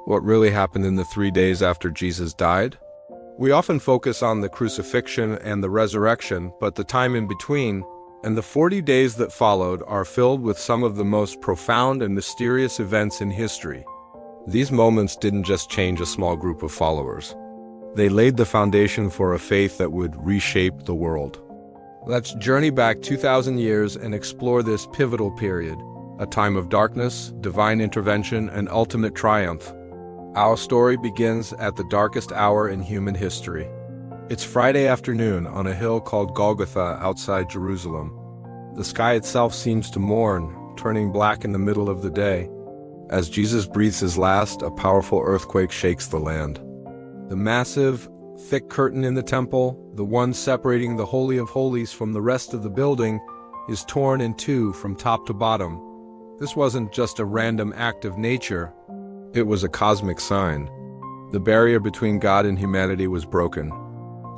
What really happened in the 3 days after Jesus died? We often focus on the crucifixion and the resurrection, but the time in between and the 40 days that followed are filled with some of the most profound and mysterious events in history. These moments didn't just change a small group of followers. They laid the foundation for a faith that would reshape the world. Let's journey back 2,000 years and explore this pivotal period, a time of darkness, divine intervention, and ultimate triumph. Our story begins at the darkest hour in human history. It's Friday afternoon on a hill called Golgotha outside Jerusalem. The sky itself seems to mourn, turning black in the middle of the day. As Jesus breathes his last, a powerful earthquake shakes the land. The massive, thick curtain in the temple, the one separating the Holy of Holies from the rest of the building, is torn in two from top to bottom. This wasn't just a random act of nature. It was a cosmic sign. The barrier between God and humanity was broken.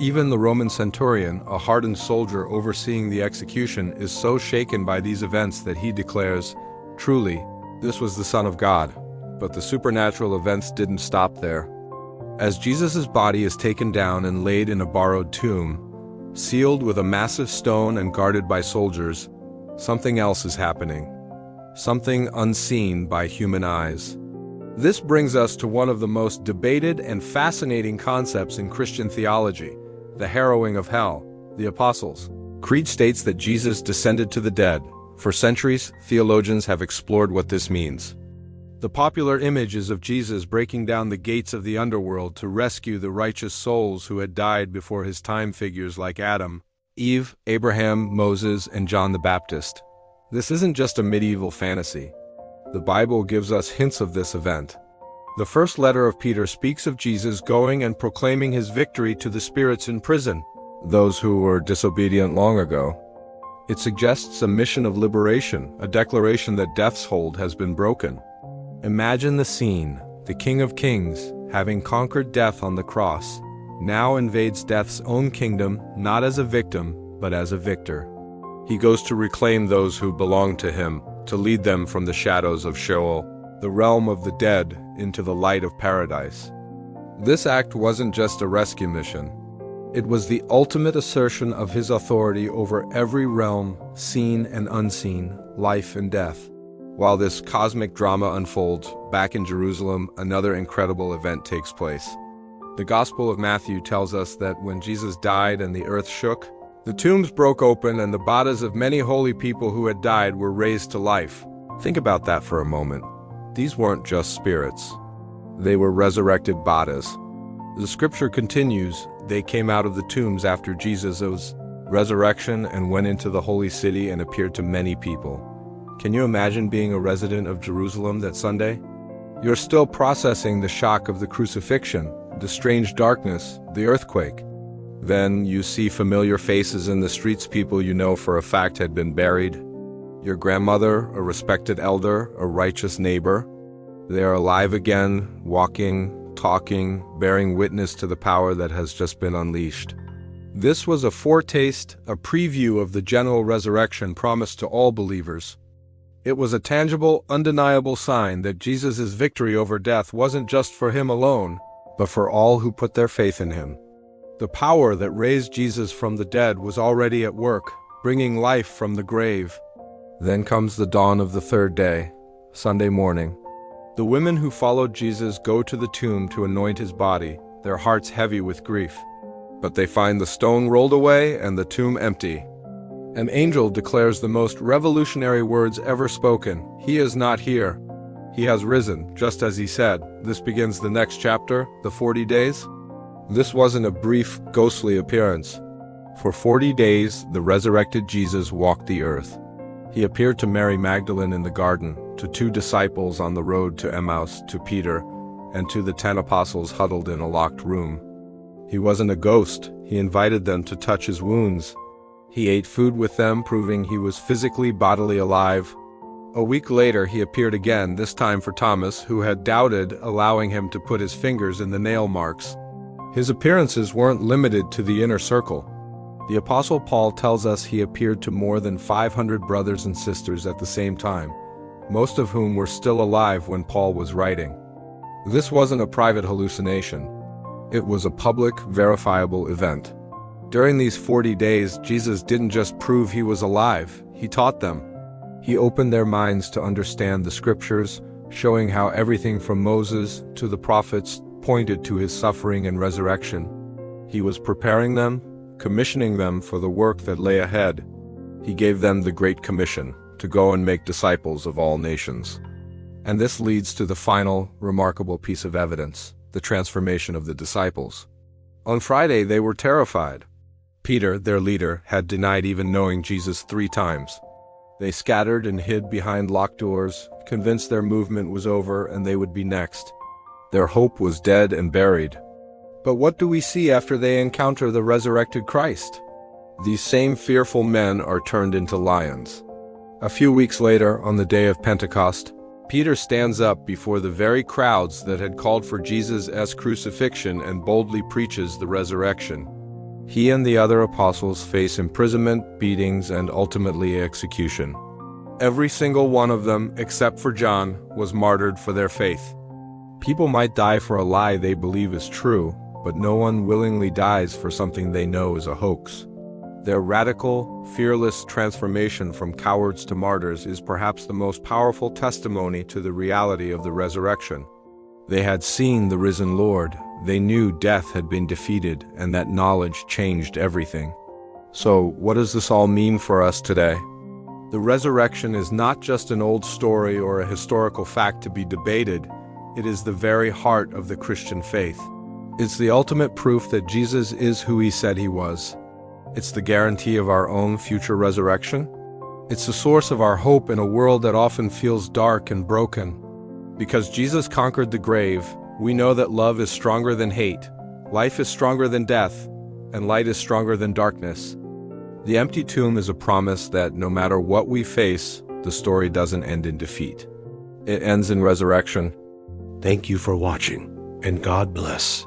Even the Roman centurion, a hardened soldier overseeing the execution, is so shaken by these events that he declares, "Truly, this was the Son of God." But the supernatural events didn't stop there. As Jesus' body is taken down and laid in a borrowed tomb, sealed with a massive stone and guarded by soldiers, something else is happening. Something unseen by human eyes. This brings us to one of the most debated and fascinating concepts in Christian theology, the harrowing of hell. The Apostles' Creed states that Jesus descended to the dead. For centuries, theologians have explored what this means. The popular image is of Jesus breaking down the gates of the underworld to rescue the righteous souls who had died before his time, figures like Adam, Eve, Abraham, Moses, and John the Baptist. This isn't just a medieval fantasy. The Bible gives us hints of this event. The first letter of Peter speaks of Jesus going and proclaiming his victory to the spirits in prison, those who were disobedient long ago. It suggests a mission of liberation, a declaration that death's hold has been broken. Imagine the scene. The King of Kings, having conquered death on the cross, now invades death's own kingdom, not as a victim, but as a victor. He goes to reclaim those who belong to him, to lead them from the shadows of Sheol, the realm of the dead, into the light of paradise. This act wasn't just a rescue mission. It was the ultimate assertion of his authority over every realm, seen and unseen, life and death. While this cosmic drama unfolds, back in Jerusalem, another incredible event takes place. The Gospel of Matthew tells us that when Jesus died and the earth shook, the tombs broke open and the bodies of many holy people who had died were raised to life. Think about that for a moment. These weren't just spirits. They were resurrected bodies. The scripture continues, they came out of the tombs after Jesus' resurrection and went into the holy city and appeared to many people. Can you imagine being a resident of Jerusalem that Sunday? You're still processing the shock of the crucifixion, the strange darkness, the earthquake. Then you see familiar faces in the streets, people you know for a fact had been buried. Your grandmother, a respected elder, a righteous neighbor. They are alive again, walking, talking, bearing witness to the power that has just been unleashed. This was a foretaste, a preview of the general resurrection promised to all believers. It was a tangible, undeniable sign that Jesus' victory over death wasn't just for him alone, but for all who put their faith in him. The power that raised Jesus from the dead was already at work, bringing life from the grave. Then comes the dawn of the third day, Sunday morning. The women who followed Jesus go to the tomb to anoint his body, their hearts heavy with grief. But they find the stone rolled away and the tomb empty. An angel declares the most revolutionary words ever spoken. He is not here. He has risen, just as he said. This begins the next chapter, the 40 days. This wasn't a brief, ghostly appearance. For 40 days, the resurrected Jesus walked the earth. He appeared to Mary Magdalene in the garden, to 2 disciples on the road to Emmaus, to Peter, and to the 10 apostles huddled in a locked room. He wasn't a ghost. He invited them to touch his wounds. He ate food with them, proving he was physically, bodily alive. A week later, he appeared again, this time for Thomas, who had doubted, allowing him to put his fingers in the nail marks. His appearances weren't limited to the inner circle. The Apostle Paul tells us he appeared to more than 500 brothers and sisters at the same time, most of whom were still alive when Paul was writing. This wasn't a private hallucination. It was a public, verifiable event. During these 40 days, Jesus didn't just prove he was alive, he taught them. He opened their minds to understand the scriptures, showing how everything from Moses to the prophets pointed to his suffering and resurrection. He was preparing them, commissioning them for the work that lay ahead. He gave them the Great Commission, to go and make disciples of all nations. And this leads to the final, remarkable piece of evidence, the transformation of the disciples. On Friday, they were terrified. Peter, their leader, had denied even knowing Jesus 3 times. They scattered and hid behind locked doors, convinced their movement was over and they would be next. Their hope was dead and buried. But what do we see after they encounter the resurrected Christ? These same fearful men are turned into lions. A few weeks later, on the day of Pentecost, Peter stands up before the very crowds that had called for Jesus' crucifixion and boldly preaches the resurrection. He and the other apostles face imprisonment, beatings, and ultimately execution. Every single one of them, except for John, was martyred for their faith. People might die for a lie they believe is true, but no one willingly dies for something they know is a hoax. Their radical, fearless transformation from cowards to martyrs is perhaps the most powerful testimony to the reality of the resurrection. They had seen the risen Lord, they knew death had been defeated, and that knowledge changed everything. So, what does this all mean for us today? The resurrection is not just an old story or a historical fact to be debated, it is the very heart of the Christian faith. It's the ultimate proof that Jesus is who he said he was. It's the guarantee of our own future resurrection. It's the source of our hope in a world that often feels dark and broken. Because Jesus conquered the grave, we know that love is stronger than hate, life is stronger than death, and light is stronger than darkness. The empty tomb is a promise that no matter what we face, the story doesn't end in defeat. It ends in resurrection. Thank you for watching, and God bless.